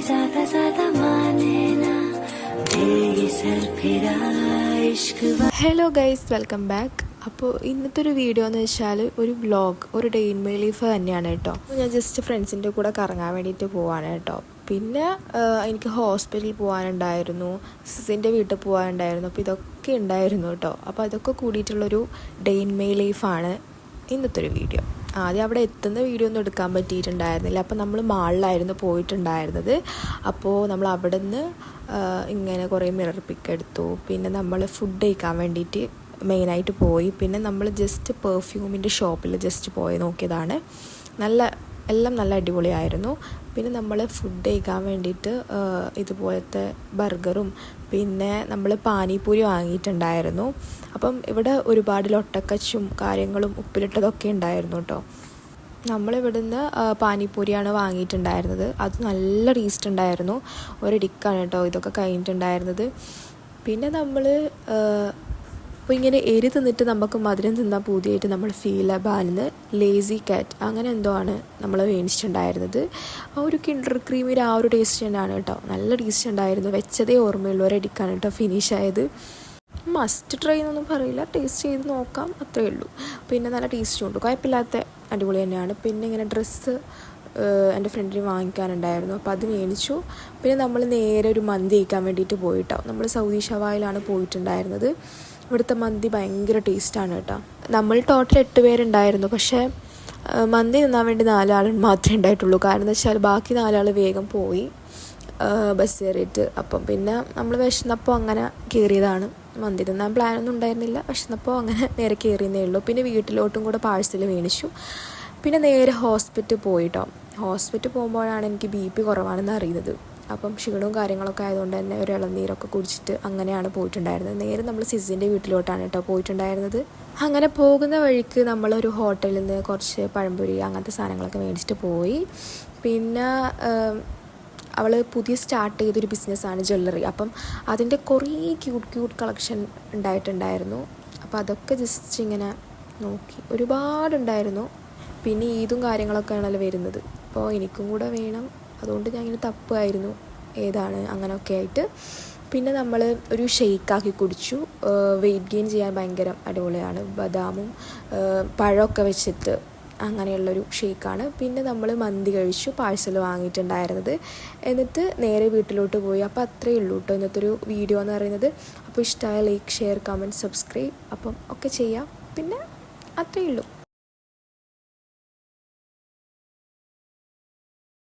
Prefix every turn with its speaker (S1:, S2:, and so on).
S1: ज्यादा ज्यादा माने ना ये सर फिरा इश्क।
S2: Hello guys, welcome back. അപ്പോൾ ഇന്നത്തെ ഒരു വീഡിയോ എന്ന് വെച്ചാൽ ഒരു വ്ളോഗ്, ഒരു ഡേ ഇൻ മൈ ലൈഫ് തന്നെയാണ് കേട്ടോ. ഞാൻ ജസ്റ്റ് ഫ്രണ്ട്സിൻ്റെ കൂടെ കറങ്ങാൻ വേണ്ടിയിട്ട് പോവാണ് കേട്ടോ. പിന്നെ എനിക്ക് ഹോസ്പിറ്റലിൽ പോകാനുണ്ടായിരുന്നു, സിസിൻ്റെ വീട്ടിൽ പോകാനുണ്ടായിരുന്നു. അപ്പോൾ ഇതൊക്കെ ഉണ്ടായിരുന്നു കേട്ടോ. അപ്പോൾ അതൊക്കെ കൂടിയിട്ടുള്ളൊരു ഡേ ഇൻ മൈ ലൈഫാണ് ഇന്നത്തെ ഒരു വീഡിയോ. ആദ്യം അവിടെ എത്തുന്ന വീഡിയോ ഒന്നും എടുക്കാൻ പറ്റിയിട്ടുണ്ടായിരുന്നില്ല. അപ്പോൾ നമ്മൾ മാളിലായിരുന്നു പോയിട്ടുണ്ടായിരുന്നത്. അപ്പോൾ നമ്മൾ അവിടെ നിന്ന് ഇങ്ങനെ കുറേ മിറർ പിക്ക് എടുത്തു. പിന്നെ നമ്മൾ ഫുഡ് കഴിക്കാൻ വേണ്ടിയിട്ട് മെയിനായിട്ട് പോയി. പിന്നെ നമ്മൾ ജസ്റ്റ് പെർഫ്യൂമിൻ്റെ ഷോപ്പിൽ ജസ്റ്റ് പോയി നോക്കിയതാണ്. എല്ലാം നല്ല അടിപൊളിയായിരുന്നു. പിന്നെ നമ്മൾ ഫുഡ് കഴിക്കാൻ വേണ്ടിയിട്ട് ഇതുപോലത്തെ ബർഗറും പിന്നെ നമ്മൾ പാനിപൂരി വാങ്ങിയിട്ടുണ്ടായിരുന്നു. അപ്പം ഇവിടെ ഒരുപാട് ലൊട്ടക്കച്ചും കാര്യങ്ങളും ഉപ്പിലിട്ടതൊക്കെ ഉണ്ടായിരുന്നു കേട്ടോ. നമ്മളിവിടുന്ന് പാനിപൂരിയാണ് വാങ്ങിയിട്ടുണ്ടായിരുന്നത്. അത് നല്ല ടേസ്റ്റ് ഉണ്ടായിരുന്നു. ഒരിടിക്കാണ് കേട്ടോ ഇതൊക്കെ കഴിഞ്ഞിട്ടുണ്ടായിരുന്നത്. പിന്നെ നമ്മൾ അപ്പോൾ ഇങ്ങനെ എരി തിന്നിട്ട് നമുക്ക് മധുരം തിന്നാൻ പൂതിയായിട്ട് നമ്മൾ ഫീലബാലിന്ന് ലേസി കാറ്റ് അങ്ങനെ എന്തോ ആണ് നമ്മൾ മേടിച്ചിട്ടുണ്ടായിരുന്നത്. ആ ഒരു കിൻഡർ ക്രീമിൻ്റെ ആ ഒരു ടേസ്റ്റ് തന്നെയാണ് കേട്ടോ. നല്ല ടേസ്റ്റ് ഉണ്ടായിരുന്നു. വെച്ചതേ ഓർമ്മയുള്ളൂ, ഒരടിക്കാണ് കേട്ടോ ഫിനിഷ് ആയത്. മസ്റ്റ് ട്രൈ എന്നൊന്നും പറയില്ല, ടേസ്റ്റ് ചെയ്ത് നോക്കാം, അത്രയേ ഉള്ളൂ. പിന്നെ നല്ല ടേസ്റ്റും ഉണ്ട്, കുഴപ്പമില്ലാത്ത അടിപൊളി തന്നെയാണ്. പിന്നെ ഇങ്ങനെ ഡ്രസ്സ് എൻ്റെ ഫ്രണ്ടിന് വാങ്ങിക്കാനുണ്ടായിരുന്നു, അപ്പോൾ അത് മേടിച്ചു. പിന്നെ നമ്മൾ നേരെ ഒരു മന്തി കഴിക്കാൻ വേണ്ടിയിട്ട് പോയിട്ടോ. നമ്മൾ സൗദി ഷവായിലാണ് പോയിട്ടുണ്ടായിരുന്നത്. ഇവിടുത്തെ മന്തി ഭയങ്കര ടേസ്റ്റാണ് കേട്ടോ. നമ്മൾ ടോട്ടൽ 8 പേരുണ്ടായിരുന്നു. പക്ഷേ മന്തി തിന്നാൻ വേണ്ടി 4 ആൾ മാത്രമേ ഉണ്ടായിട്ടുള്ളൂ. കാരണം എന്താ വെച്ചാൽ ബാക്കി 4 ആൾ വേഗം പോയി ബസ് കയറിയിട്ട്. അപ്പം പിന്നെ നമ്മൾ വിശന്നപ്പോൾ അങ്ങനെ കയറിയതാണ്. മന്തി തിന്നാൻ പ്ലാനൊന്നും ഉണ്ടായിരുന്നില്ല, വിശന്നപ്പോൾ അങ്ങനെ നേരെ കയറിയെന്നേ ഉള്ളൂ. പിന്നെ വീട്ടിലോട്ടും കൂടെ പാഴ്സൽ മേടിച്ചു. പിന്നെ നേരെ ഹോസ്പിറ്റൽ പോയിട്ടോ. ഹോസ്പിറ്റൽ പോകുമ്പോഴാണ് എനിക്ക് BP കുറവാണെന്ന് അറിയുന്നത്. അപ്പം ക്ഷീണവും കാര്യങ്ങളൊക്കെ ആയതുകൊണ്ട് തന്നെ ഒരു ഇളനീരൊക്കെ കുടിച്ചിട്ട് അങ്ങനെയാണ് പോയിട്ടുണ്ടായിരുന്നത്. നേരെ നമ്മൾ സിസിൻ്റെ വീട്ടിലോട്ടാണ് കേട്ടോ പോയിട്ടുണ്ടായിരുന്നത്. അങ്ങനെ പോകുന്ന വഴിക്ക് നമ്മളൊരു ഹോട്ടലിൽ നിന്ന് കുറച്ച് പഴംപൊരി അങ്ങനത്തെ സാധനങ്ങളൊക്കെ മേടിച്ചിട്ട് പോയി. പിന്നെ അവൾ പുതിയ സ്റ്റാർട്ട് ചെയ്തൊരു ബിസിനസ്സാണ് ജ്വല്ലറി. അപ്പം അതിൻ്റെ കുറേ ക്യൂട്ട് കളക്ഷൻ ഉണ്ടായിട്ടുണ്ടായിരുന്നു. അപ്പോൾ അതൊക്കെ ജസ്റ്റ് ഇങ്ങനെ നോക്കി, ഒരുപാടുണ്ടായിരുന്നു. പിന്നെ ഈദും കാര്യങ്ങളൊക്കെ ആണല്ലോ വരുന്നത്, അപ്പോൾ എനിക്കും കൂടെ വേണം. അതുകൊണ്ട് ഞാൻ ഇങ്ങനെ തപ്പുമായിരുന്നു ഏതാണ് അങ്ങനെയൊക്കെ ആയിട്ട്. പിന്നെ നമ്മൾ ഒരു ഷെയ്ക്കാക്കി കുടിച്ചു. വെയിറ്റ് ഗെയിൻ ചെയ്യാൻ ഭയങ്കര അടിപൊളിയാണ്. ബദാമും പഴമൊക്കെ വെച്ചിട്ട് അങ്ങനെയുള്ളൊരു ഷേക്കാണ്. പിന്നെ നമ്മൾ മന്തി കഴിച്ചു, പാഴ്സൽ വാങ്ങിയിട്ടുണ്ടായിരുന്നത്. എന്നിട്ട് നേരെ വീട്ടിലോട്ട് പോയി. അപ്പോൾ അത്രയേ ഉള്ളൂ കേട്ടോ ഇന്നത്തെ ഒരു വീഡിയോ എന്ന് പറയുന്നത്. അപ്പോൾ ഇഷ്ടമായ ലൈക്ക്, ഷെയർ, കമൻറ്റ്, സബ്സ്ക്രൈബ് അപ്പം ഒക്കെ ചെയ്യാം. പിന്നെ അത്രയേ ഉള്ളൂ.